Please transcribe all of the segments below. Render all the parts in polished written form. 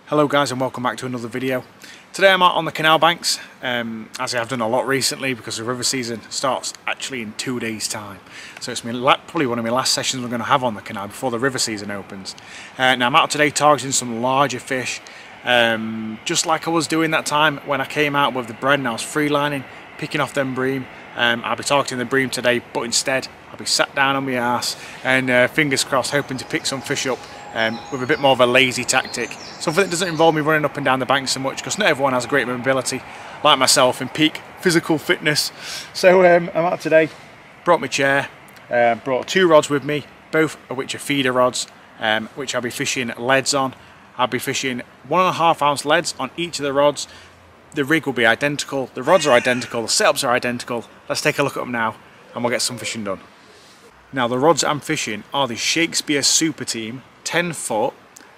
Hello guys and welcome back to another video. Today I'm out on the canal banks, as I have done a lot recently because the river season starts actually in 2 days time. So it's probably one of my last sessions we're going to have on the canal before the river season opens. Now I'm out today targeting some larger fish, just like I was doing that time when I came out with the bread and I was freelining, picking off them bream. I'll be targeting the bream today, but instead I'll be sat down on my ass and fingers crossed hoping to pick some fish up with a bit more of a lazy tactic. Something that doesn't involve me running up and down the bank so much, because not everyone has a great mobility like myself in peak physical fitness. So I'm out today, brought my chair, brought 2 rods with me, both of which are feeder rods, which I'll be fishing leads on. I'll be fishing 1.5 ounce leads on each of the rods. The rig will be identical, the rods are identical, the setups are identical. Let's take a look at them now and we'll get some fishing done. Now the rods I'm fishing are the Shakespeare Superteam 10-foot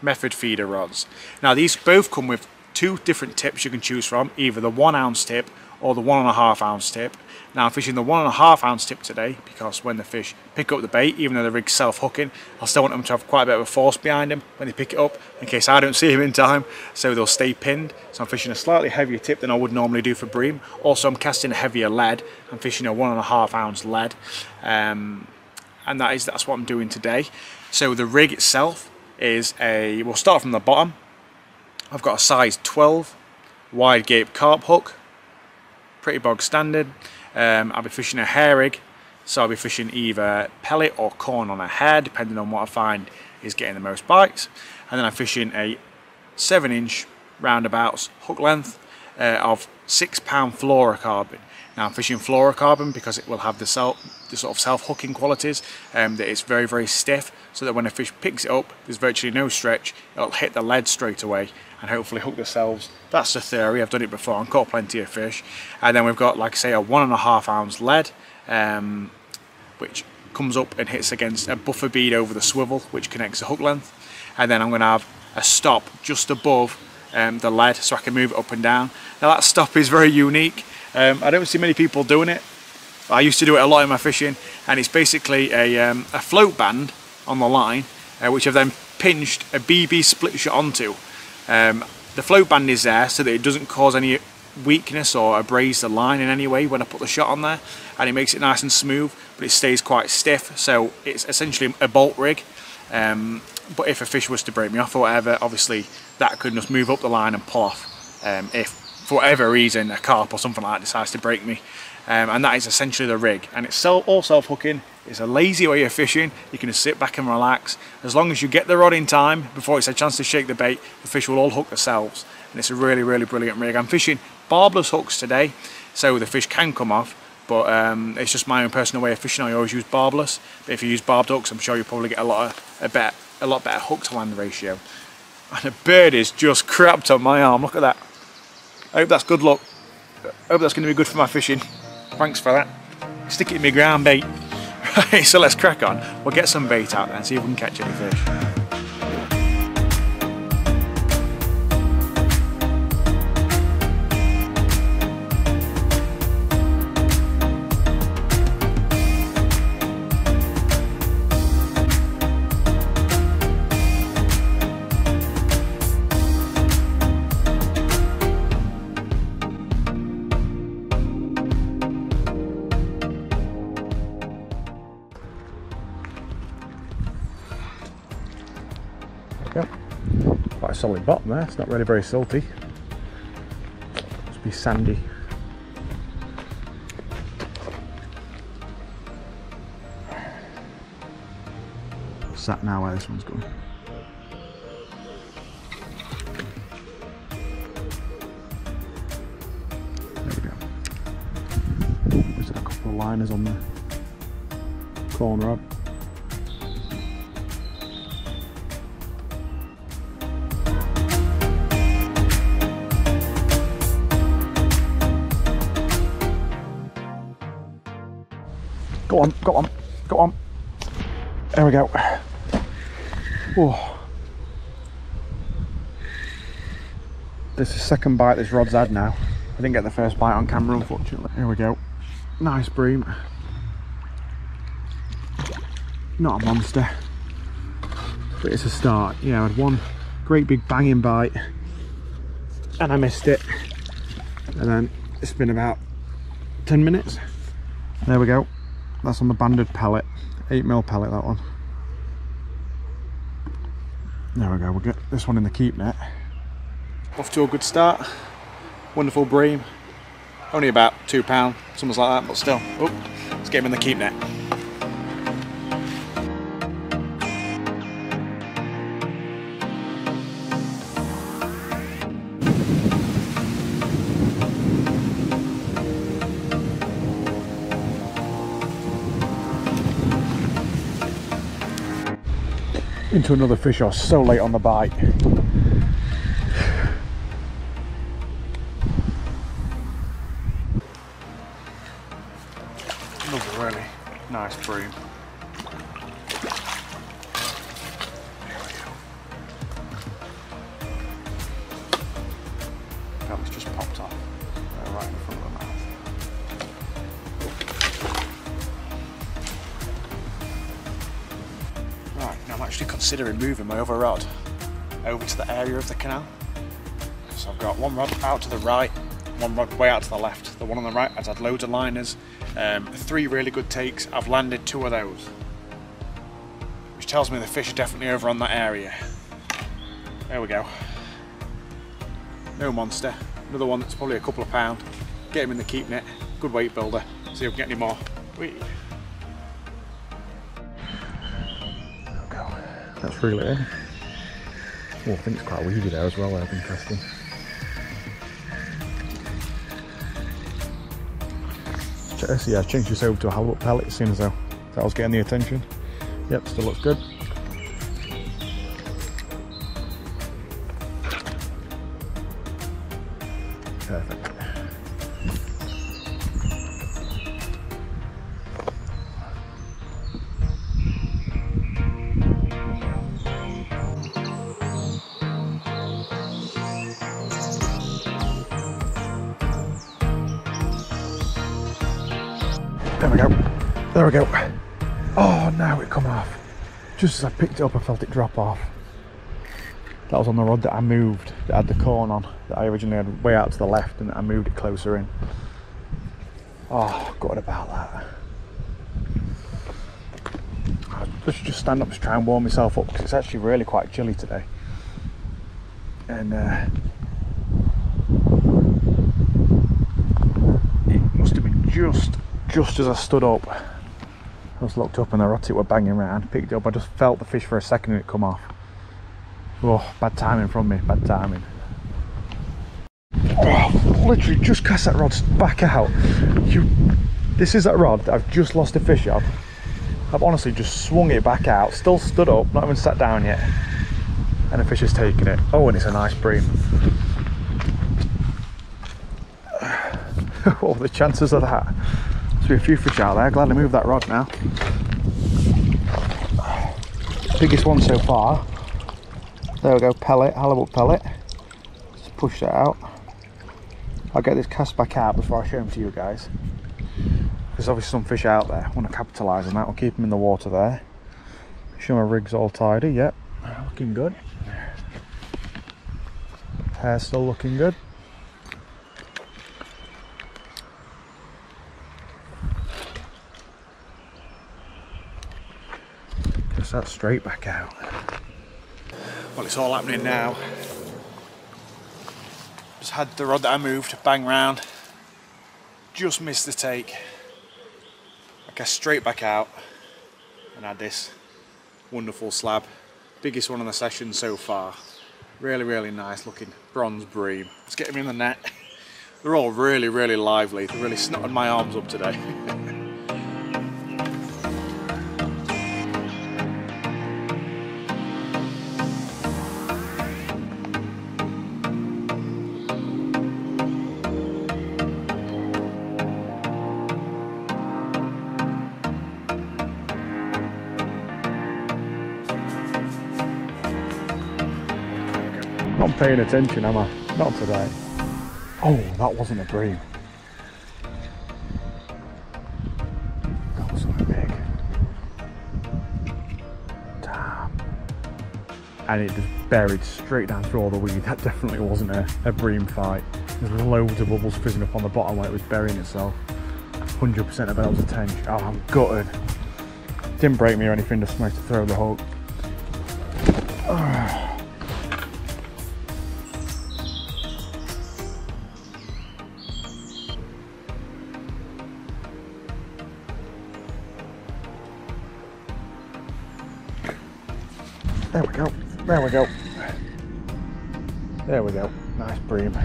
method feeder rods. Now these both come with 2 different tips you can choose from, either the 1 ounce tip or the 1.5 ounce tip. Now I'm fishing the 1.5 ounce tip today because when the fish pick up the bait, even though the rig's self-hooking, I still want them to have quite a bit of a force behind them when they pick it up in case I don't see them in time, so they'll stay pinned. So I'm fishing a slightly heavier tip than I would normally do for bream. Also I'm casting a heavier lead. I'm fishing a 1.5 ounce lead, and that's what I'm doing today. So the rig itself is we'll start from the bottom. I've got a size 12 wide gape carp hook, pretty bog standard. I'll be fishing a hair rig, so I'll be fishing either pellet or corn on a hair, depending on what I find is getting the most bites. And then I'm fishing a 7-inch roundabouts hook length of 6-pound fluorocarbon. Now I'm fishing fluorocarbon because it will have the sort of self-hooking qualities, that it's very, very stiff, so that when a fish picks it up, there's virtually no stretch, it'll hit the lead straight away and hopefully hook themselves. That's the theory, I've done it before and caught plenty of fish. And then we've got, like I say, a 1.5 ounce lead, which comes up and hits against a buffer bead over the swivel, which connects the hook length. And then I'm going to have a stop just above the lead so I can move it up and down. Now that stop is very unique. I don't see many people doing it. I used to do it a lot in my fishing, and it's basically a float band on the line, which I've then pinched a BB split shot onto. The float band is there so that it doesn't cause any weakness or abrase the line in any way when I put the shot on there, and it makes it nice and smooth, but it stays quite stiff, so it's essentially a bolt rig. But if a fish was to break me off or whatever, obviously that could just move up the line and pull off, if for whatever reason a carp or something like that decides to break me. And that is essentially the rig, and it's all self-hooking. It's a lazy way of fishing. You can just sit back and relax. As long as you get the rod in time before it's a chance to shake the bait, the fish will all hook themselves, and it's a really, really brilliant rig. I'm fishing barbless hooks today, so the fish can come off, but it's just my own personal way of fishing. I always use barbless, but if you use barbed hooks, I'm sure you'll probably get a lot better hook to land ratio. And a bird is just crapped on my arm. Look at that. I hope that's good luck. I hope that's going to be good for my fishing. Thanks for that. Stick it in my ground bait. Right, so let's crack on. We'll get some bait out there and see if we can catch any fish. Yep, quite a solid bottom there. It's not really very salty. Must be sandy. Sat now where this one's going. There we go. Ooh, there's a couple of liners on the corner rod. Go on, go on, go on. There we go. Oh. This is the second bite this rod's had now. I didn't get the first bite on camera, unfortunately. Here we go. Nice bream. Not a monster, but it's a start. Yeah, I had one great big banging bite, and I missed it. And then it's been about 10 minutes. There we go. That's on the banded pellet, 8mm pellet, that one. There we go, we'll get this one in the keep net. Off to a good start. Wonderful bream. Only about £2, something like that, but still. Oh, let's get him in the keep net. Into another fish. I was so late on the bite. Another really nice bream. That was just popped off right in front of the mouth. Right, now I'm actually considering moving my other rod over to the area of the canal. So I've got one rod out to the right, one rod way out to the left. The one on the right has had loads of liners, 3 really good takes. I've landed 2 of those, which tells me the fish are definitely over on that area. There we go. No monster. Another one that's probably a couple of pound. Get him in the keep net. Good weight builder. See if we can get any more. Whee. There we go. That's really it. Oh, I think it's quite weedy there as well. That's interesting. So yeah, I changed this over to a halibut pellet as soon as that was getting the attention. Yep, still looks good. Perfect. There we go. There we go. Oh, now it come off. Just as I picked it up, I felt it drop off. That was on the rod that I moved, that had the corn on, that I originally had way out to the left, and I moved it closer in. Oh, good about that. I should just stand up to try and warm myself up, because it's actually really quite chilly today. And it must have been just as I stood up. I just looked up and the rod tip were banging around, picked it up, I just felt the fish for a second and it come off. Oh, bad timing from me, bad timing. Oh, literally just cast that rod back out. This is that rod that I've just lost a fish of. I've honestly just swung it back out, still stood up, not even sat down yet. And the fish has taken it. Oh, and it's a nice bream. Oh, the chances of that. There's be a few fish out there. Glad I moved that rod now. Biggest one so far. There we go, pellet, halibut pellet. Just push that out. I'll get this cast back out before I show them to you guys. There's obviously some fish out there. I want to capitalise on that. We'll keep them in the water there. Show my rig's all tidy. Yep, looking good. Hair's still looking good. Just that straight back out. Well, it's all happening now. Just had the rod that I moved bang round. Just missed the take. I cast straight back out and had this wonderful slab. Biggest one in the session so far. Really, really nice looking bronze bream. Let's get him in the net. They're all really, really lively. They're really snotting my arms up today. Not paying attention, am I? Not today. Oh, that wasn't a bream. That was something big. Damn. And it just buried straight down through all the weed. That definitely wasn't a bream fight. There's loads of bubbles fizzing up on the bottom when it was burying itself. 100% I bet that was a tench. Oh, I'm gutted. Didn't break me or anything, just managed to throw the hook. There we go, there we go. There we go, nice bream.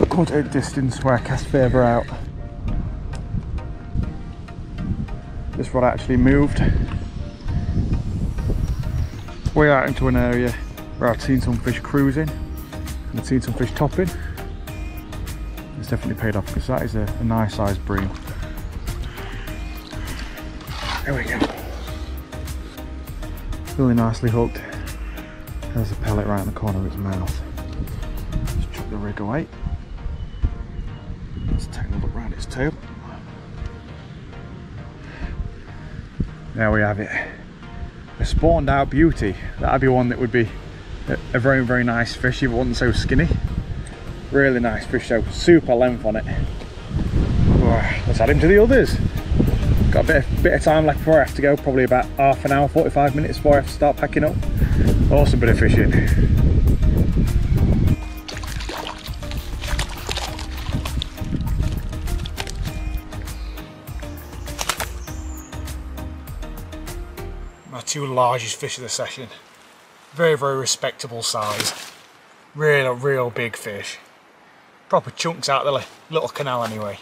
Good distance where I cast further out. This rod actually moved way out into an area where I'd seen some fish cruising and I'd seen some fish topping. It's definitely paid off because that is a nice sized bream. There we go. Really nicely hooked. There's a pellet right in the corner of its mouth. Just chuck the rig away. Let's take a look around its tail. There we have it. A spawned out beauty. That'd be one that would be a very, very nice fish if it wasn't so skinny. Really nice fish though, super length on it. Let's add him to the others. Got a bit of time left before I have to go, probably about half an hour, 45 minutes before I have to start packing up. Awesome bit of fishing. My two largest fish of the session. Very, very respectable size. Real big fish. Proper chunks out of the little canal anyway.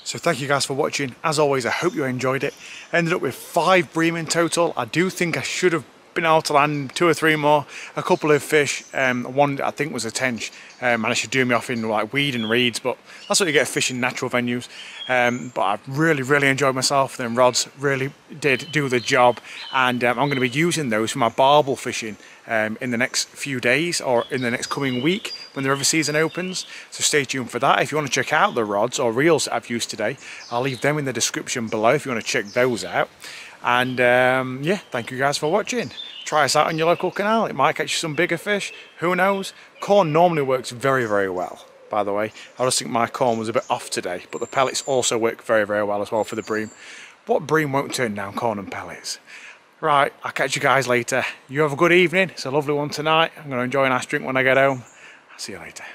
So thank you guys for watching. As always, I hope you enjoyed it. Ended up with 5 bream in total. I do think I should have been able to land 2 or 3 more. A couple of fish, one I think was a tench, managed to do me off in like weed and reeds, but that's what you get fishing natural venues. But I really enjoyed myself. Them rods really did do the job, and I'm going to be using those for my barbel fishing in the next few days or in the next coming week when the river season opens. So stay tuned for that. If you want to check out the rods or reels that I've used today, I'll leave them in the description below if you want to check those out. And yeah, thank you guys for watching. Try us out on your local canal. It might catch you some bigger fish, who knows. Corn normally works very well, by the way. I just think my corn was a bit off today, but the pellets also work very well as well for the bream. What bream won't turn down corn and pellets? Right, I'll catch you guys later. You have a good evening. It's a lovely one tonight. I'm going to enjoy a nice drink when I get home. I'll see you later.